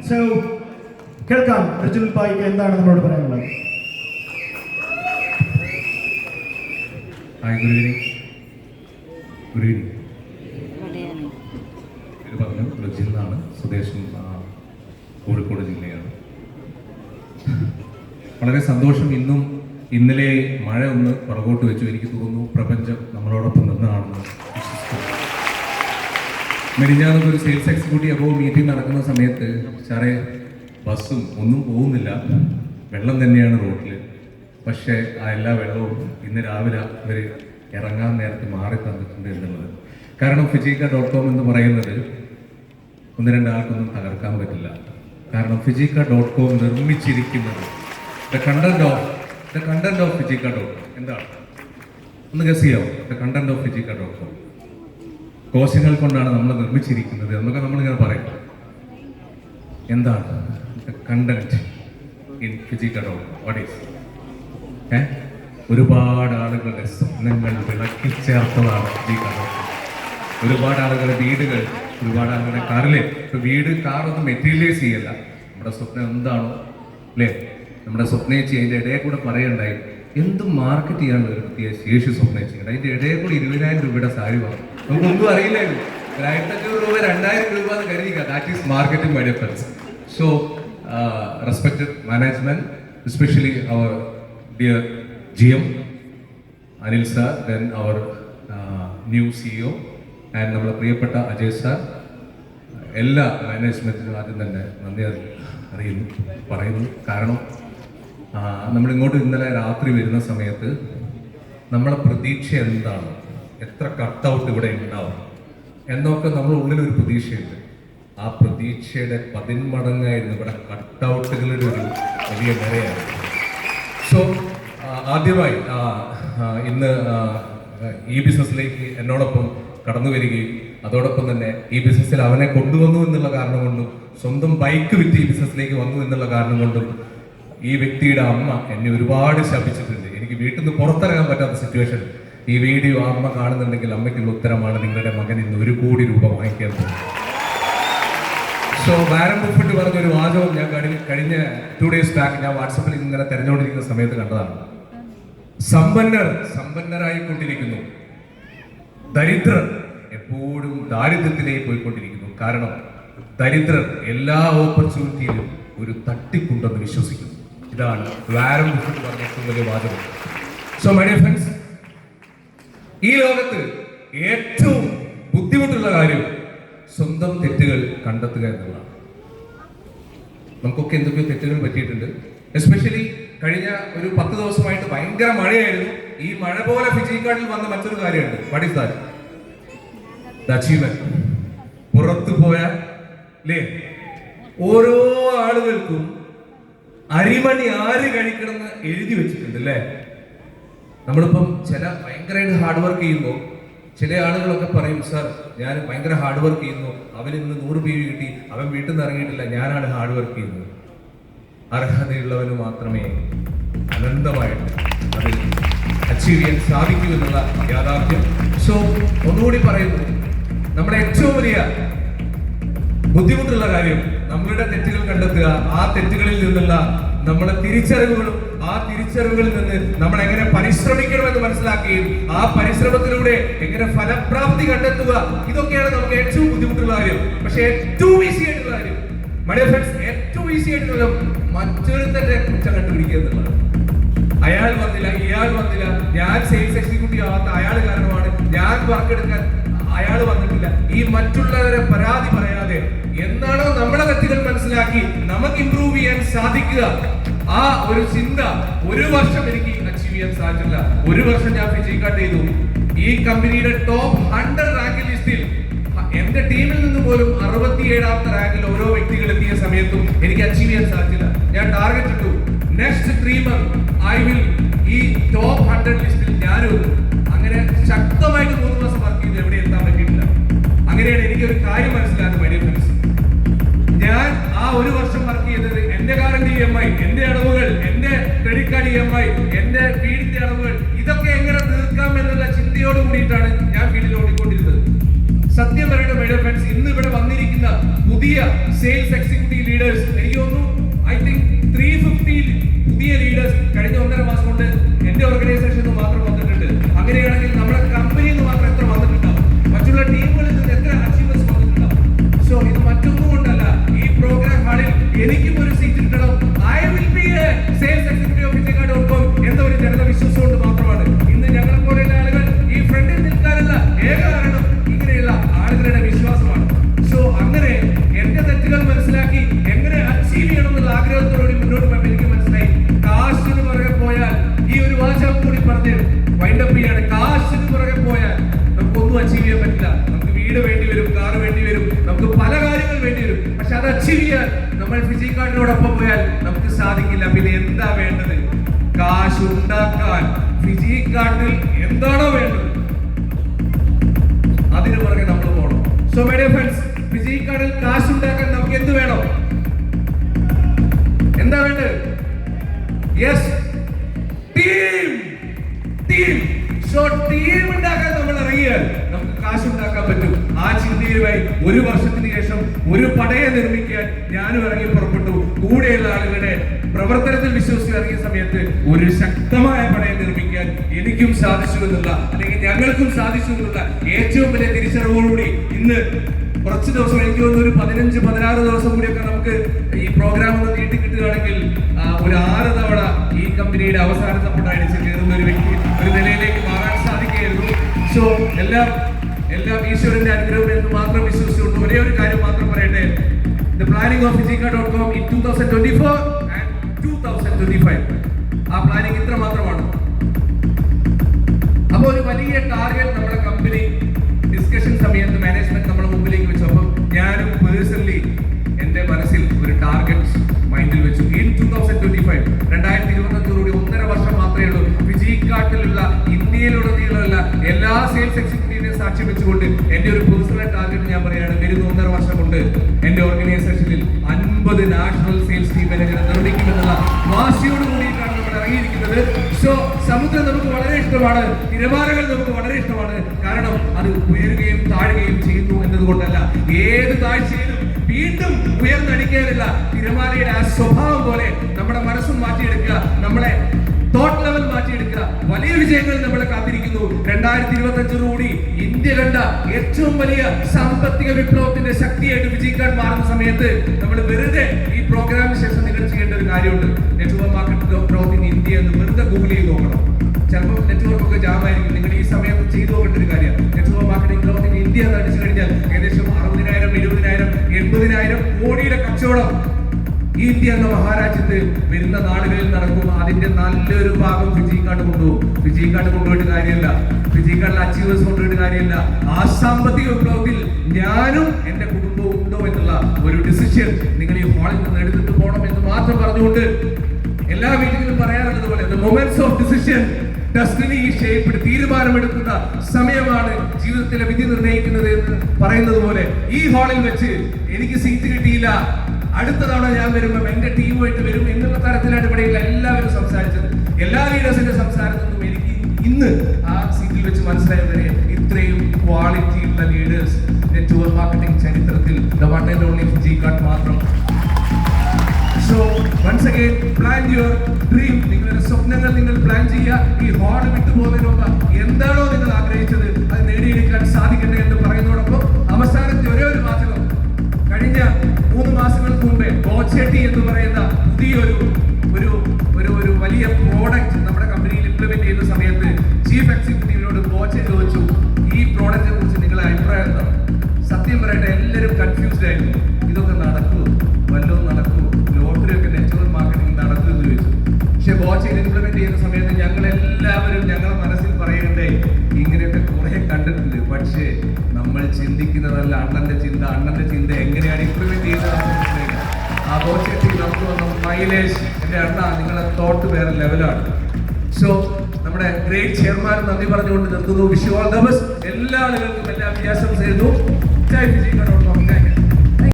So കേൾക്കാം റിജുൽ ഭായിക്ക് എന്താണ് നമ്മളോട് പറയാനുള്ളത്. Hi, good evening. Good evening. ഇത് പറഞ്ഞു റിജിൽ എന്നാണ്, സ്വദേശം കോഴിക്കോട് ജില്ലയാണ്. വളരെ സന്തോഷം. ഇന്നലെ മഴ ഒന്ന് പുറകോട്ട് വെച്ചു. എനിക്ക് തോന്നുന്നു പ്രപഞ്ചം നമ്മളോടൊപ്പം നിന്നാണെന്ന് വിശ്വസിക്കുന്നു. മെരിഞ്ഞാന്നൊക്കെ ഒരു സെയിൽസ് എക്സിക്യൂട്ടീവ് അബോവ് മീറ്റിംഗ് നടക്കുന്ന സമയത്ത് സാറേ ബസ്സും ഒന്നും പോകുന്നില്ല, വെള്ളം തന്നെയാണ് റോഡിൽ. പക്ഷേ ആ എല്ലാ വെള്ളവും ഇന്ന് രാവിലെ ഇവർ ഇറങ്ങാൻ നേരത്തെ മാറി തന്നിട്ടുണ്ട് എന്നുള്ളത്. കാരണം fijika.com എന്ന് പറയുന്നത് ഒന്ന് രണ്ടാൾക്കൊന്നും തകർക്കാൻ പറ്റില്ല. കാരണം fijika.com നിർമ്മിച്ചിരിക്കുന്നത് ദ കണ്ടന്റ് ഓഫ് fijika.com എന്താണ് ഒന്ന് ഗസ് ചെയ്യാമോ? ദ കണ്ടന്റ് ഓഫ് fijika.com കോശങ്ങൾ കൊണ്ടാണ് നമ്മൾ നിർമ്മിച്ചിരിക്കുന്നത് എന്നൊക്കെ നമ്മളിങ്ങനെ പറയും. എന്താണ് content in fijika.com? What is? ഒരുപാട് ആളുകളുടെ സ്വപ്നങ്ങൾ വിളക്കി ചേർത്തതാണ് fijika.com. ഒരുപാട് ആളുകളുടെ വീടുകൾ, ഒരുപാട് ആളുകളുടെ കാറിലെ വീട് കാറൊന്നും മെറ്റീരിയലൈസ് ചെയ്യല്ല. നമ്മുടെ സ്വപ്നം എന്താണോ അല്ലേ, നമ്മുടെ സ്വപ്നേച്ചി അതിൻ്റെ ഇടയിൽ കൂടെ പറയണ്ടായി എന്തും മാർക്കറ്റ് ചെയ്യാനുള്ള ഒരു പ്രത്യേക ശേഷി സ്വപ്നേച്ചിട്ടുണ്ട്. അതിൻ്റെ ഇടയിൽ കൂടെ 20,000 രൂപയുടെ സാരി വാങ്ങും. നമുക്കൊന്നും അറിയില്ലായിരുന്നു. 1500 രൂപ 2000 രൂപ എന്ന് കരുതിക്കുക. That is marketing my dear friends. So respected management, especially our dear GM Anil sir, then our new CEO and നമ്മുടെ പ്രിയപ്പെട്ട അജയ് സാർ, എല്ലാ മാനേജ്മെന്റിനും ആദ്യം തന്നെ നന്ദി പറയുന്നു. കാരണം നമ്മളിങ്ങോട്ട് ഇന്നലെ രാത്രി വരുന്ന സമയത്ത് നമ്മളെ പ്രതീക്ഷ എന്താണ്, എത്ര കട്ടൗട്ട് ഇവിടെ ഉണ്ടാവും എന്നൊക്കെ നമ്മുടെ ഉള്ളിലൊരു പ്രതീക്ഷയുണ്ട്. ആ പ്രതീക്ഷയുടെ 10 മടങ്ങായിരുന്നു ഇവിടെ കട്ടൗട്ടുകളുടെ ഒരു വലിയ നിരയായിരുന്നു. സോ ആദ്യമായി ഇന്ന് ഈ ബിസിനസ്സിലേക്ക് എന്നോടൊപ്പം കടന്നു വരികയും അതോടൊപ്പം തന്നെ ഈ ബിസിനസ്സിൽ അവനെ കൊണ്ടുവന്നു എന്നുള്ള കാരണം കൊണ്ടും സ്വന്തം ബൈക്ക് വിറ്റ് ഈ ബിസിനസ്സിലേക്ക് വന്നു എന്നുള്ള കാരണം കൊണ്ടും ഈ വ്യക്തിയുടെ അമ്മ എന്നെ ഒരുപാട് ശപിച്ചിട്ടുണ്ട്. എനിക്ക് വീട്ടിൽ നിന്ന് പുറത്തിറങ്ങാൻ പറ്റാത്ത സിറ്റുവേഷൻ. ഈ വീഡിയോ ആ അമ്മ കാണുന്നുണ്ടെങ്കിൽ അമ്മയ്ക്കുള്ള ഉത്തരമാണ്, നിങ്ങളുടെ മകൻ ഇന്ന് 1 കോടി രൂപ വാങ്ങിക്കാൻ പോകും. സോ വാരൻ ബഫറ്റ് പറഞ്ഞൊരു വാചകം ഞാൻ കഴിഞ്ഞ 2 days ബാക്ക് ഞാൻ വാട്സപ്പിൽ ഇങ്ങനെ തെരഞ്ഞുകൊണ്ടിരിക്കുന്ന സമയത്ത് കണ്ടതാണ്. സമ്പന്നരായിക്കൊണ്ടിരിക്കുന്നു, ദരിദ്രർ എപ്പോഴും ദാരിദ്ര്യത്തിലേക്ക് പോയിക്കൊണ്ടിരിക്കുന്നു. കാരണം ദരിദ്രർ എല്ലാ ഓപ്പർച്യൂണിറ്റിയിലും ഒരു തട്ടിപ്പുണ്ടെന്ന് വിശ്വസിക്കുന്നു. ഇതാണ് വാരൻ ബഫറ്റ് പറഞ്ഞ ഏറ്റവും വലിയ വാചകം. സോ മൈ ഡിയർ ഫ്രണ്ട്സ്, ഈ ലോകത്ത് ഏറ്റവും ബുദ്ധിമുട്ടുള്ള കാര്യം സ്വന്തം തെറ്റുകൾ കണ്ടെത്തുക എന്നുള്ളതാണ്. നമുക്കൊക്കെ എന്തൊക്കെയോ തെറ്റുകൾ പറ്റിയിട്ടുണ്ട്. എസ്പെഷ്യലി കഴിഞ്ഞ ഒരു 10 ദിവസമായിട്ട് ഭയങ്കര മഴയായിരുന്നു. ഈ മഴ പോലെ ഫിജിക്കാട്ടിൽ വന്ന മറ്റൊരു കാര്യമുണ്ട്. What is that? The achievement. പുറത്തു പോയ അല്ലേ, ഓരോ ആളുകൾക്കും അരിമണി ആര് കഴിക്കണമെന്ന് എഴുതി വെച്ചിട്ടുണ്ട് അല്ലേ. നമ്മളിപ്പം ചില ഭയങ്കരമായിട്ട് ഹാർഡ് വർക്ക് ചെയ്യുമ്പോൾ ചില ആളുകളൊക്കെ പറയും, സാർ ഞാൻ ഭയങ്കര ഹാർഡ് വർക്ക് ചെയ്യുന്നു, അവന് ഇന്ന് 100 PV കിട്ടി, അവൻ വീട്ടിൽ നിന്ന് ഇറങ്ങിയിട്ടില്ല, ഞാനാണ് ഹാർഡ് വർക്ക് ചെയ്യുന്നത്. അർഹതയുള്ളവന് മാത്രമേ അനന്തമായിട്ട് അതിൽ അച്ചീവ് ചെയ്യാൻ സാധിക്കൂ എന്നുള്ള യാഥാർത്ഥ്യം. സോ ഒന്നുകൂടി പറയുന്നു, നമ്മുടെ ഏറ്റവും വലിയ ബുദ്ധിമുട്ടുള്ള കാര്യം നമ്മളുടെ തെറ്റുകൾ കണ്ടെത്തുക, ആ തെറ്റുകളിൽ നിന്നുള്ള നമ്മുടെ തിരിച്ചറിവുകളും ആ തിരിച്ചറിവുകളിൽ നിന്ന് നമ്മൾ എങ്ങനെ പരിശ്രമിക്കണമെന്ന് മനസ്സിലാക്കുകയും ആ പരിശ്രമത്തിലൂടെ എങ്ങനെ ഫലപ്രാപ്തി കണ്ടെത്തുക, ഇതൊക്കെയാണ് നമുക്ക് ഏറ്റവും ബുദ്ധിമുട്ടുള്ള കാര്യം. പക്ഷെ ഏറ്റവും ഈസി ആയിട്ടുള്ള കാര്യം മൈ ഡിയർ ഫ്രണ്ട്സ്, ഏറ്റവും ഈസി ആയിട്ടുള്ള മറ്റൊരുത്തന്റെ കുറ്റം കണ്ടുപിടിക്കുക എന്നുള്ളതാണ്. അയാൾ വന്നില്ല, ഇയാൾ വന്നില്ല, ഞാൻ സെയിൽസ് എക്സിക്യൂട്ടീവ് ആവാത്ത അയാൾ കാരണമാണ്, ഞാൻ വർക്ക് എടുക്കാൻ അയാൾ വന്നിട്ടില്ല, ഈ മറ്റുള്ളവരെ പരാതി പറയാതെ എന്താണോ നമ്മുടെ തെറ്റുകൾ മനസ്സിലാക്കി നമുക്ക് ഇംപ്രൂവ് ചെയ്യാൻ സാധിക്കുക, ആ ഒരു ചിന്ത 1 വർഷം എനിക്ക് അച്ചീവ് ചെയ്യാൻ സാധിച്ചില്ല. 1 വർഷം ഞാൻ ഫിജിക്കാട്ട് ചെയ്തു. ഈ കമ്പനിയുടെ ടോപ്പ് 100 റാങ്ക് ലിസ്റ്റിൽ എന്റെ ടീമിൽ നിന്ന് പോലും 67ാമത്തെ റാങ്കിൽ ഓരോ വ്യക്തികൾ എത്തിയ സമയത്തും എനിക്ക് അച്ചീവ് ചെയ്യാൻ സാധിച്ചില്ല. ഞാൻ ടാർഗറ്റ് ഇട്ടു, നെക്സ്റ്റ് 3 months ഐ വിൽ ഈ ടോപ്പ് 100 ലിസ്റ്റിൽ ഞാനും. അങ്ങനെ ശക്തമായിട്ട് 3 മാസം വർക്ക് ചെയ്ത് എവിടെ എത്താൻ പറ്റിയിട്ടില്ല. അങ്ങനെയാണ് എനിക്കൊരു കാര്യം മനസ്സിലാക്കുന്നത് മൈ ഡിയർ ഫ്രണ്ട്സ്. ഞാൻ ആ 1 വർഷം വർക്ക് ചെയ്തത് എന്റെ കാറിന്റെ EMI, എന്റെ അടവുകൾ, എന്റെ ക്രെഡിറ്റ് കാർഡ് EMI, എന്റെ വീടിന്റെ അടവുകൾ, ഇതൊക്കെ എങ്ങനെ തീർക്കാം എന്നുള്ള ചിന്തയോട് കൂടിയിട്ടാണ് ഞാൻ ഫീൽഡിൽ ഓടിക്കൊണ്ടിരുന്നത്. സത്യം പറയട്ടെ മൈ ഡിയർ ഫ്രണ്ട്സ്, ഇന്ന് ഇവിടെ വന്നിരിക്കുന്ന പുതിയ സെയിൽസ് എക്സിക്യൂട്ടീവ് ലീഡേഴ്സ് മനസ്സിലാക്കി, എങ്ങനെ അച്ചീവ് ചെയ്യണം എന്നുള്ള ആഗ്രഹത്തോടുകൂടി മുന്നോട്ട് പോയപ്പോൾ എനിക്ക് മനസ്സിലായി, കാശിന് പുറകെ പോയാൽ, ഈ ഒരു വാചകം കൂടി പറഞ്ഞ് വൈൻഡപ്പ് ചെയ്യാണ്, കാശിന് പുറകെ പോയാൽ നമുക്കൊന്നും അച്ചീവ് ചെയ്യാൻ പറ്റില്ല. നമുക്ക് വീട് വേണ്ടി വരും, കാർ വേണ്ടി വരും, നമുക്ക് പല കാര്യങ്ങൾ വേണ്ടി വരും. പക്ഷെ അത് അച്ചീവ് ചെയ്യാൻ നമ്മൾ ഫിജി കാർഡിനോടൊപ്പം പോയാൽ നമുക്ക് സാധിക്കില്ല. പിന്നെ എന്താ വേണ്ടത്? കാശ് ഉണ്ടാക്കാൻ ഫിജി കാർഡിൽ എന്താണോ വേണ്ടത് അതിന് പുറകെ നമ്മൾ പോകണം. So my dear friends, Fiji കാർഡിൽ കാശ് ഉണ്ടാക്കാൻ നമുക്ക് എന്ത് വേണം? എന്താ വേണ്ടത്? Yes, team. സോ ടീം ഉണ്ടാക്കാൻ നമ്മൾ ഇറങ്ങിയാൽ നമുക്ക് കാശ് ഉണ്ടാക്കാൻ പറ്റും. ആ ചിന്തയുമായി ഒരു വർഷത്തിന് ശേഷം ഒരു പടയെ നിർമ്മിക്കാൻ ഞാനും ഇറങ്ങി പുറപ്പെട്ടു. കൂടെയുള്ള ആളുകളുടെ പ്രവർത്തനത്തിൽ വിശ്വസിച്ച് ഇറങ്ങിയ സമയത്ത് ഒരു ശക്തമായ പടയെ നിർമ്മിക്കാൻ എനിക്കും സാധിച്ചു എന്നുള്ള, അല്ലെങ്കിൽ ഞങ്ങൾക്കും സാധിച്ചു എന്നുള്ള ഏറ്റവും വലിയ തിരിച്ചറിവോടുകൂടി ഇന്ന് കുറച്ച് ദിവസം, എനിക്ക് തോന്നുന്നു ഒരു 15-16 ദിവസം കൂടിയൊക്കെ നമുക്ക് ഈ പ്രോഗ്രാം ഒന്ന് നീട്ടി കിട്ടുകയാണെങ്കിൽ ഒരു 6 തവണ ഈ കമ്പനിയുടെ അവസാനത്തെ പട അടിച്ച് കയറുന്ന ഒരു വ്യക്തി ഒരു നിലയിലേക്ക് മാറാൻ സാധിക്കുകയായിരുന്നു. സോ എല്ലാം ഈശ്വരന്റെ അനുഗ്രഹം എന്ന് മാത്രം വിശ്വസിച്ചുകൊണ്ട് ഒരേ ഒരു കാര്യം മാത്രം പറയട്ടെ. The planning of fijicard.com in 2024 and 2025. ആ പ്ലാനിങ് ഇത്ര മാത്രമാണ്. അപ്പോൾ ഒരു വലിയ ടാർഗറ്റ് നമ്മുടെ കമ്പനി ഡിസ്കഷൻ സമയത്ത് മാനേജ്മെന്റ് നമ്മുടെ മുമ്പിലേക്ക് വെച്ചു. അപ്പം ഞാനും പേഴ്സണലി എന്റെ മനസ്സിൽ ഒരു ടാർഗറ്റ് മൈൻഡിൽ വെച്ചു. ഇൻ 2025 2025 1.5 വർഷം മാത്രമേ ഉള്ളൂ. ഫിജി കാർഡിലുള്ള ഇന്ത്യയിലുടനീളമുള്ള എല്ലാ സെയിൽസ് എക്സിക്യൂട്ടീവിനെയും സാക്ഷ്യം വെച്ചുകൊണ്ട് എന്റെ ഒരു പേഴ്സണൽ ടാർഗറ്റ് ഞാൻ പറയുകയാണ്, വരുന്ന 1.5 വർഷം കൊണ്ട് എന്റെ ഓർഗനൈസേഷനിൽ 50 നാഷണൽ സെയിൽസ് ടീം മാനേജറെ നിർമ്മിക്കുമെന്നുള്ള വാശിയോട് കൂടിയിട്ടാണ് നമ്മൾ ഇറങ്ങിയിരിക്കുന്നത്. സോ സമുദ്രം നമുക്ക് വളരെ ഇഷ്ടമാണ്, തിരമാലകൾ നമുക്ക് വളരെ ഇഷ്ടമാണ്. കാരണം അത് ഉയരുകയും താഴുകയും ചെയ്യുന്നു എന്നതുകൊണ്ടല്ല, ഏത് താഴ്ചയിലും വീണ്ടും ഉയർന്നടിക്കാനുള്ള തിരമാലയുടെ ആ സ്വഭാവം പോലെ നമ്മുടെ മനസ്സും മാറ്റിയെടുക്കുക, നമ്മളെ തോട്ട് ലെവൽ മാറ്റിയെടുക്കുക. വലിയ വിജയങ്ങൾ നമ്മളെ കാത്തിരിക്കുന്നു. 2025 കൂടി ഇന്ത്യ കണ്ട ഏറ്റവും വലിയ സാമ്പത്തിക വിപ്ലവത്തിന്റെ ശക്തിയായിട്ട് ഫിജി കാർഡ് മാറുന്ന സമയത്ത് നമ്മൾ വെറുതെ ഈ പ്രോഗ്രാമിന് ശേഷം നിങ്ങൾ ചെയ്യേണ്ട ഒരു കാര്യമുണ്ട്. Network marketing growth in India എന്ന് വെറുതെ ഗൂഗിൾ ചെയ്ത് നോക്കണം. ചിലപ്പോൾ നെറ്റ്വർക്ക് ഒക്കെ ജാമായിരിക്കും. നിങ്ങൾ ഈ സമയത്ത് ചെയ്തു നോക്കേണ്ട ഒരു കാര്യം, network marketing growth in India എന്ന് അടിച്ചു കഴിഞ്ഞാൽ ഏകദേശം 60,000, 20,000, 80,000 കോടിയുടെ കച്ചവടം ഈ ഇന്ത്യ എന്ന മഹാരാജ്യത്ത് വരുന്ന നാളുകളിൽ നടക്കും. അതിന്റെ നല്ലൊരു ഭാഗം ഫിജി കാർഡ് കൊണ്ടുപോകും. ഫിജി കാർഡ് കൊണ്ടുപോയിട്ട് കാര്യമില്ല, ഫിജി കാർഡിൽ അച്ചീവേഴ്സ് കൊണ്ടുപോയിട്ട് കാര്യമില്ല. ആ സാമ്പത്തിക വിപ്ലവത്തിൽ ഞാനും എന്റെ കുടുംബവും ഉണ്ടോ എന്നുള്ള ഒരു ഡിസിഷൻ നിങ്ങൾ ഈ ഹാളിൽ നിന്ന് എടുത്തിട്ട് പോകണം എന്ന് മാത്രം പറഞ്ഞുകൊണ്ട് എല്ലാ മീറ്റിംഗിലും പറയാറുള്ളത് പോലെ the moments of decision destiny is shaped. തീരുമാനമെടുക്കുന്ന സമയമാണ് ജീവിതത്തിലെ വിധി നിർണ്ണയിക്കുന്നത് എന്ന് പറയുന്നത് പോലെ ഈ ഹാളിൽ വെച്ച് എനിക്ക് സീറ്റ് കിട്ടിയില്ല, അടുത്ത തവണ ഞാൻ വരുമ്പോൾ എന്റെ ടീമുമായിട്ട് വരും എന്നുള്ള തരത്തിലാണ് ഇവിടെയുള്ള എല്ലാവരും സംസാരിച്ചത്. എല്ലാ ലീഡേഴ്സിന്റെ സംസാരത്തിൽ നിന്നും എനിക്ക് ഇന്ന് ആ സീറ്റിൽ വെച്ച് മനസ്സിലായവരെ ഇത്രയും ക്വാളിറ്റി ഉള്ള ലീഡേഴ്സ് നെറ്റ്വർക്ക് മാർക്കറ്റിംഗ് ചരിത്രത്തിൽ the one and only Fiji card മാത്രം. So once again, plan your dream. നിങ്ങളുടെ സ്വപ്നങ്ങൾ നിങ്ങൾ പ്ലാൻ ചെയ്യുക. ഈ ഹാൾ വിട്ടു പോകുന്നതിന് മുമ്പ് എന്താണോ നിങ്ങൾ ആഗ്രഹിച്ചത് അത് നേടിയെടുക്കാൻ സാധിക്കട്ടെ എന്ന് പറയുന്നതോടൊപ്പം അവസാനത്തെ ഒരേ ഒരു വാചകം, കഴിഞ്ഞ 3 മാസങ്ങൾക്ക് മുമ്പേ ബോച്ചെട്ടി എന്ന് പറയുന്ന പുതിയൊരു ഒരു വലിയ പ്രോഡക്റ്റ് നമ്മുടെ കമ്പനിയിൽ ഇംപ്ലിമെന്റ് ചെയ്യുന്ന സമയത്ത് ചീഫ് എക്സിക്യൂട്ടീവിനോട് ബോച്ചെ ചോദിച്ചു, ഈ പ്രോഡക്റ്റിനെ കുറിച്ച് നിങ്ങളുടെ അഭിപ്രായം എന്താണ്? സത്യം പറയട്ടെ, എല്ലാവരും കൺഫ്യൂസ്ഡ് ആയിരുന്നു. ഇതൊക്കെ നടക്കുമോ, വല്ലതും നടക്കുമോ, ലോട്ടറി ഒക്കെ നെറ്റ്വർക്ക് മാർക്കറ്റിംഗ് നടക്കുമെന്ന് ചോദിച്ചു. പക്ഷെ ബോച്ചയിൽ ഇംപ്ലിമെന്റ് ചെയ്യുന്ന സമയത്ത് ഞങ്ങൾ എല്ലാവരും ഞങ്ങളുടെ മനസ്സിൽ പറയണ്ടേ, ഇങ്ങനെയൊക്കെ കുറെ കണ്ടിട്ടുണ്ട്, പക്ഷേ നമ്മൾ ചിന്തിക്കുന്നതല്ല അണ്ണന്റെ ചിന്ത എങ്ങനെയാണ് ഇംപ്ലിമെന്റ് ചെയ്യുന്നത്. ആ ബോച്ചെട്ടി നമുക്ക് വന്ന മൈലേജ്, എന്റെ അണ്ണ നിങ്ങളെ തോട്ട് വേറെ ലെവലാണ്. സോ നമ്മുടെ ഗ്രേറ്റ് ചെയർമാൻ നന്ദി പറഞ്ഞുകൊണ്ട് നിർത്തുന്നു. Wish you all the best. എല്ലാ ആളുകൾക്കും എല്ലാ അഭ്യാസം ചെയ്തു. ജയ് ഫിജി കാർഡ്.